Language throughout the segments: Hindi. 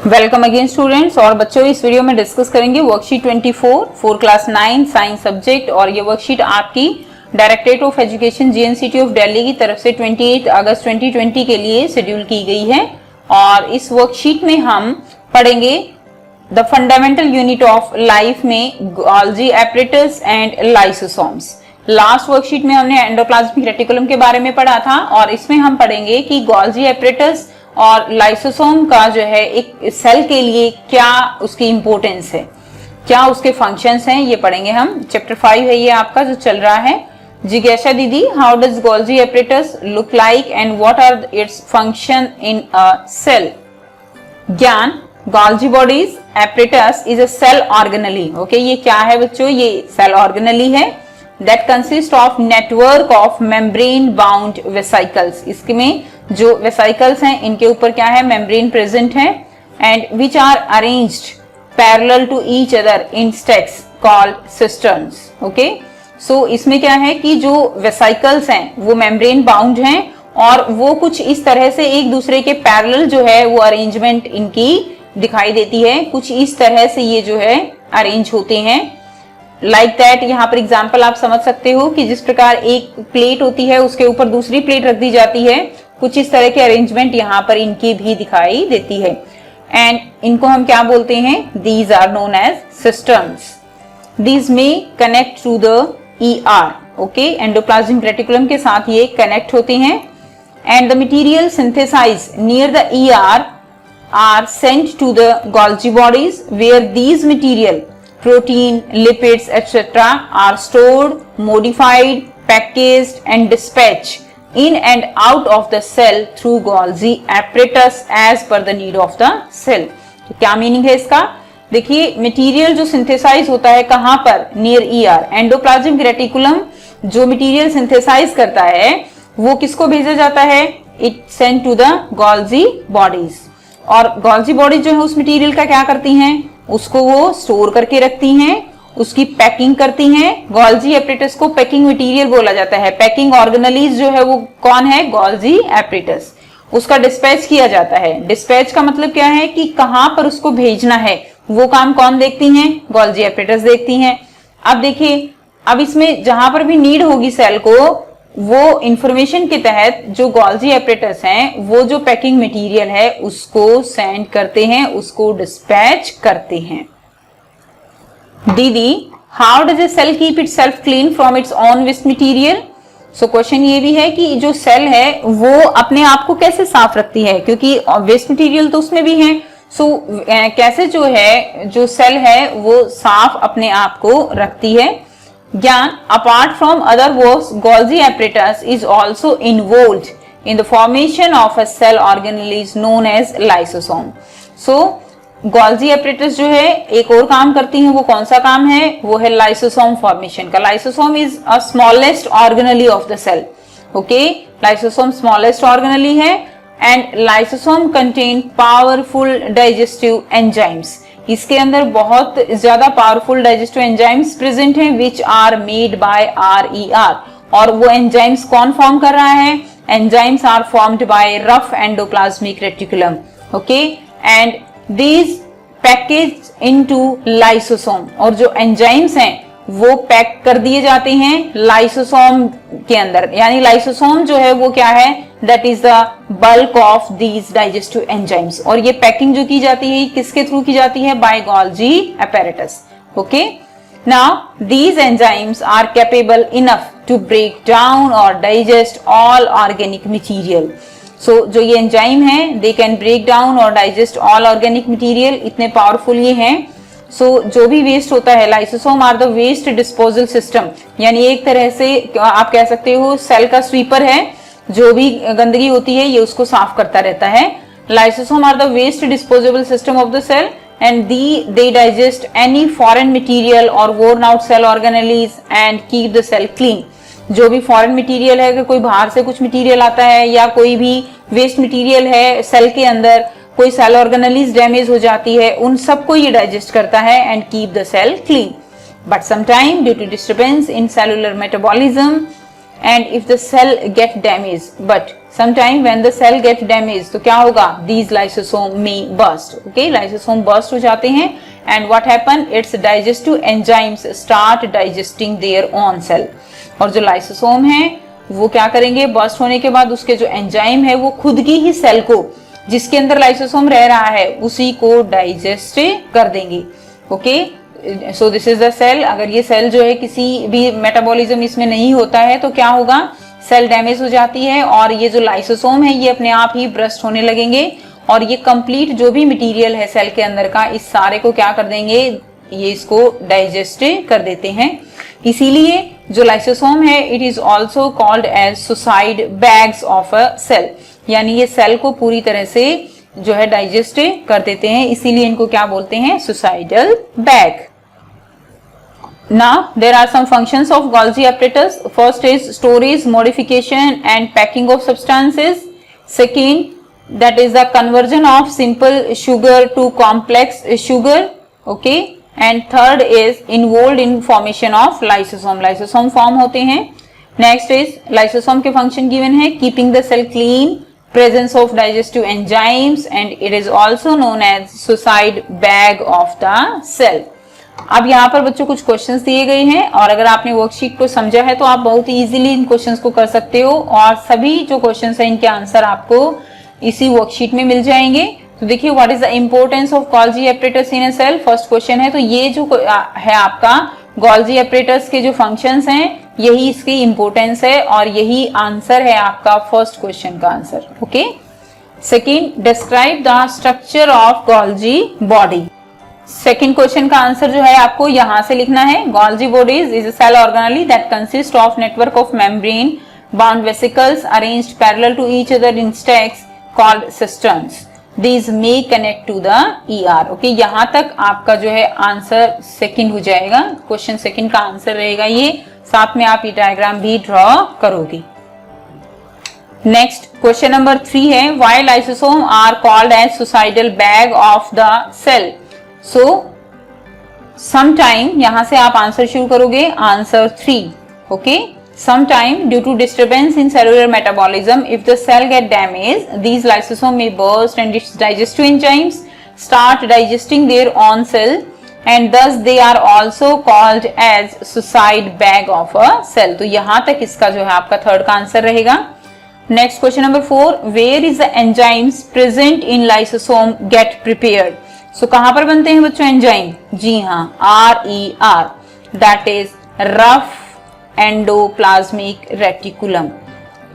Welcome again students. और बच्चों, इस वीडियो में डिस्कस करेंगे worksheet 24 for class 9 science subject. और ये वर्कशीट आपकी directorate of education GNCT of Delhi की तरफ से 28 अगस्त 2020 के लिए शेड्यूल की गई है। और इस वर्कशीट में हम पढ़ेंगे the fundamental unit of life में Golgi apparatus and lysosomes. Last worksheet में हमने एंडोप्लाज्मिक रेटिकुलम के बारे में पढ़ा था और इसमें हम पढ़ेंगे कि गोल्जी एपरेटस और लाइसोसोम का जो है एक सेल के लिए क्या उसकी इंपॉर्टेंस है, क्या उसके फंक्शंस हैं, ये पढ़ेंगे हम। चैप्टर 5 है ये आपका जो चल रहा है। जिज्ञासा दीदी, how does Golgi apparatus look like and what are its function in a cell? Gyan, Golgi bodies apparatus is a cell organelle. Okay, ये क्या है बच्चों? ये सेल ऑर्गेनेली है that consist of network of membrane bound vesicles। इसमें जो वेसिकल्स हैं इनके ऊपर क्या है? मेम्ब्रेन प्रेजेंट है and which are arranged parallel to each other in stacks called cisterns। Okay, so इसमें क्या है कि जो वेसिकल्स हैं वो मेम्ब्रेन बाउंड हैं और वो कुछ इस तरह से एक दूसरे के पैरेलल जो है वो अरेंजमेंट इनकी दिखाई देती है। कुछ इस तरह से ये जो है अरेंज होते हैं लाइक दैट। यहाँ पर एग्जाम्पल आप समझ सकते हो कि जिस प्रकार एक प्लेट होती है उसके ऊपर दूसरी प्लेट रख दी जाती है, कुछ इस तरह के अरेंजमेंट यहाँ पर इनकी भी दिखाई देती है। एंड इनको हम क्या बोलते हैं? These are known as systems. These may connect to the ER। Okay, endoplasmic reticulum के साथ ये कनेक्ट होते हैं। And the material synthesize near the ER are sent to the Golgi bodies where these material protein, lipids, etc. are stored, modified, packaged and dispatched in and out of the cell through Golgi apparatus as per the need of the cell। तो क्या मीनिंग है इसका? देखिए, मटेरियल जो सिंथेसाइज होता है कहाँ पर? Near ER। एंडोप्लाज्मिक रेटिकुलम जो मटेरियल सिंथेसाइज करता है वो किसको भेजा जाता है? It send to the Golgi bodies. और Golgi बॉडीज जो है उस मटेरियल का क्या करती हैं? उसको वो स्टोर करके रखती हैं, उसकी पैकिंग करती हैं। गोल्जी एपरेटस को पैकिंग मटेरियल बोला जाता है। पैकिंग ऑर्गेनेलीज जो है वो कौन है? Golgi apparatus. उसका डिस्पैच किया जाता है। डिस्पैच का मतलब क्या है कि कहां पर उसको भेजना है, वो काम कौन देखती हैं? गोल्जी एपरेटस देखती हैं। अब देखिए, अब इसमें जहां पर भी नीड होगी सेल को, वो इंफॉर्मेशन के तहत जो गोल्जी एपरेटस हैं वो जो पैकिंग मटेरियल है उसको सेंड करते हैं, उसको डिस्पैच करते हैं। दीदी, how does a cell keep itself clean from its own waste material? So question ये भी है कि जो सेल है वो अपने आप को कैसे साफ रखती है, क्योंकि वेस्ट मटीरियल तो उसमें भी है। सो कैसे जो है जो सेल है वो साफ अपने आप को रखती है। ज्ञान, apart from other works, Golgi apparatus is also involved in the formation of a cell organelle known as lysosome। So, Golgi apparatus जो है एक और काम करती है, वो कौन सा काम है? वो है lysosome formation का। Lysosome is a smallest organelle of the cell। Okay, lysosome smallest organelle है and lysosome contain powerful digestive enzymes। इसके अंदर बहुत ज्यादा पावरफुल डाइजेस्टिव एंजाइम्स प्रेजेंट हैं which are made by RER। और वो एंजाइम्स कौन फॉर्म कर रहा है? Enzymes are formed by rough endoplasmic reticulum. Okay, and these package into lysosome. और जो एंजाइम्स हैं वो पैक कर दिए जाते हैं लाइसोसोम के अंदर। यानी लाइसोसोम जो है वो क्या है? That is the bulk of these digestive enzymes. और ये पैकिंग जो की जाती है किसके थ्रू की जाती है? By Golgi apparatus. Okay, now these enzymes are capable enough to break down और digest all organic material. So जो ये एंजाइम है दे कैन ब्रेक डाउन और डाइजेस्ट ऑल ऑर्गेनिक मटीरियल। इतने पावरफुल ये हैं। सो जो भी वेस्ट होता है, lysosome are the waste disposal system. यानी एक तरह से आप कह सकते हो सेल का स्वीपर है, जो भी गंदगी होती है ये उसको साफ करता रहता है। Lysosome are the waste disposable system of the cell and they digest any foreign material और worn out cell organelles and keep the cell clean. जो भी फॉरेन मटेरियल है, अगर कोई बाहर से कुछ मटेरियल आता है या कोई भी वेस्ट मटेरियल है सेल के अंदर, कोई सेल ऑर्गेनेलीज डैमेज हो जाती है, उन सबको ये डाइजेस्ट करता है and keep the cell clean. But sometime due to disturbance in cellular metabolism and if the cell get damaged, but sometime when the cell get damaged, तो क्या होगा, these lysosome may burst, okay, lysosome burst हो जाते हैं, and what happen, its digestive enzymes start digesting their own cell, और जो लाइसोसोम है वो क्या करेंगे, बर्स्ट होने के बाद उसके जो एंजाइम है वो खुद की ही सेल को, जिसके अंदर लाइसोसोम रह रहा है, उसी को डाइजेस्ट कर देंगे, okay. So this is the cell. अगर ये सेल जो है किसी भी मेटाबॉलिज्म इसमें नहीं होता है तो क्या होगा, सेल डैमेज हो जाती है और ये जो लाइसोसोम है ये अपने आप ही ब्रस्ट होने लगेंगे और ये कंप्लीट जो भी मटेरियल है सेल के अंदर का, इस सारे को क्या कर देंगे, ये इसको डाइजेस्ट कर देते हैं। इसीलिए जो लाइसोसोम है it is also called as suicide bags of a cell, यानी ये सेल को पूरी तरह से जो है डाइजेस्ट कर देते हैं, इसीलिए इनको क्या बोलते हैं, suicidal bag. Now there are some functions of Golgi apparatus. First is storage, modification and packing of substances. Second, that is the conversion of simple sugar to complex sugar, okay. And third is involved in formation of lysosome. Lysosome form होते हैं। Next is lysosome के function given है, keeping the cell clean, presence of digestive enzymes, and it is also known as suicide bag of the cell. अब यहाँ पर बच्चों कुछ क्वेश्चंस दिए गए हैं और अगर आपने वर्कशीट को समझा है तो आप बहुत ही इजीली इन क्वेश्चंस को कर सकते हो और सभी जो क्वेश्चंस हैं इनके आंसर आपको इसी वर्कशीट में मिल जाएंगे। तो देखिए, what is the importance of Golgi apparatus in a cell, first question है। तो ये जो है आपका गोल्जी एपरेटस के जो फंक्शंस हैं यही इसकी इंपॉर्टेंस है और यही आंसर है आपका फर्स्ट क्वेश्चन का answer, okay. Second, describe the structure of Golgi body. Second question का आंसर जो है आपको यहां से लिखना है, Golgi bodies is a cell organelle that consist of network of membrane bound vesicles arranged parallel to each other in stacks called cisterns, these may connect to the ER, okay. यहां तक आपका जो है आंसर सेकंड हो जाएगा, क्वेश्चन सेकंड का आंसर रहेगा ये, साथ में आप ये डायग्राम भी ड्रॉ करोगे। नेक्स्ट क्वेश्चन नंबर 3 है, why lysosome are called as suicidal bag of the cell. So sometime, यहां से आप आंसर शुरू करोगे, answer 3, okay. Sometime due to disturbance in cellular metabolism, if the cell get damaged, these lysosome may burst and its digestive enzymes start digesting their own cell, and thus they are also called as suicide bag of a cell. तो यहाँ तक इसका जो है आपका थर्ड का आंसर रहेगा। Next question number 4, where is the enzymes present in lysosome get prepared? So कहाँ पर बनते हैं बच्चों एंजाइम? जी हाँ, RER, that is rough endoplasmic reticulum,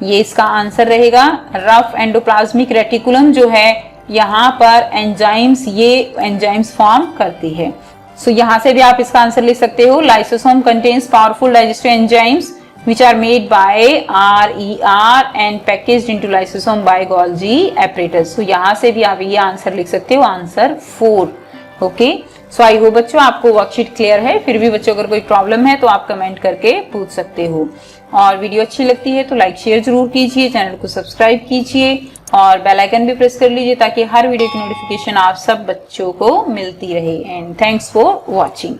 ये इसका आंसर रहेगा। रफ एंडोप्लाज्मिक रेटिकुलम जो है यहाँ पर एंजाइम्स, ये एंजाइम्स फॉर्म करती है। सो यहाँ से भी आप इसका आंसर लिख सकते हो, lysosome contains powerful digestive enzymes which are made by RER and packaged into lysosome by Golgi apparatus. So यहाँ से भी आप ये आंसर लिख सकते हो, answer 4, okay. So I hope बच्चों आपको वर्कशीट क्लियर है। फिर भी बच्चों अगर कोई प्रॉब्लम है तो आप कमेंट करके पूछ सकते हो, और वीडियो अच्छी लगती है तो लाइक शेयर जरूर कीजिए, चैनल को सब्सक्राइब कीजिए और बेल आइकन भी प्रेस कर लीजिए ताकि हर वीडियो की नोटिफिकेशन आप सब बच्चों को मिलती रहे। And thanks for watching.